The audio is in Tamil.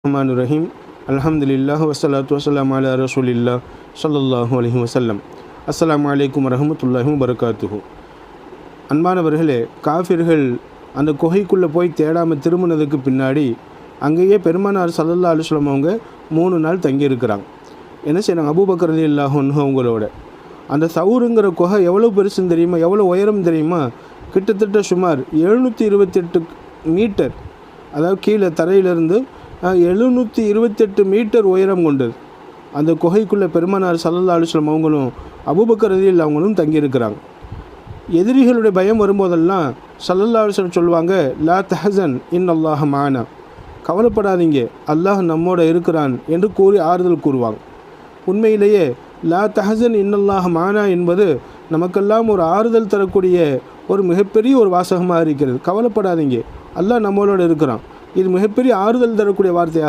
ரஹ்மான் ரஹீம். அல்ஹம்துலில்லாஹ் வஸ்ஸலாத்து வஸ்ஸலாமு அலா ரசூலில்லாஹ் ஸல்லல்லாஹு அலைஹி வஸல்லம். அஸ்ஸலாமு அலைக்கும் வரஹ்மத்துல்லாஹி வபரகாத்துஹு. அன்பானவர்களே, காஃபிர்கள் அந்த குகைக்குள்ளே போய் தேடாமல் திரும்பினதுக்கு பின்னாடி அங்கேயே பெருமானார் ஸல்லல்லாஹு அலைஹி வஸல்லம் அவங்க 3 நாள் தங்கியிருக்கிறாங்க. என்ன செய்கிறாங்க? அபூபக்கர் ரலியல்லாஹு அன்ஹு அவங்களோட அந்த சவுருங்கிற குகை எவ்வளோ பெருசுன்னு தெரியுமா? எவ்வளோ உயரம் தெரியுமா? கிட்டத்தட்ட சுமார் 728 மீட்டர், அதாவது கீழே தரையிலிருந்து 728 மீட்டர் உயரம் கொண்டது. அந்த குகைக்குள்ளே பெருமானார் ஸல்லல்லாஹு அலைஹி வஸல்லம் அவங்களும் அபூபக்கர் ரலியல்லாஹு அவங்களும் தங்கியிருக்கிறாங்க. எதிரிகளுடைய பயம் வரும்போதெல்லாம் ஸல்லல்லாஹு அலைஹி வஸல்லம் சொல்லுவாங்க, லா தஹசன் இன்னல்லாஹ மஅனா, கவலைப்படாதீங்க, அல்லாஹ் நம்மோட இருக்கிறான் என்று கூறி ஆறுதல் கூறுவாங்க. உண்மையிலேயே லா தஹசன் இன்னல்லாஹ மஅனா என்பது நமக்கெல்லாம் ஒரு ஆறுதல் தரக்கூடிய ஒரு மிகப்பெரிய ஒரு வாசகமாக இருக்கிறது. கவலைப்படாதீங்க, அல்லாஹ் நம்மளோட இருக்கிறான். இது மிகப்பெரிய ஆறுதல் தரக்கூடிய வார்த்தையாக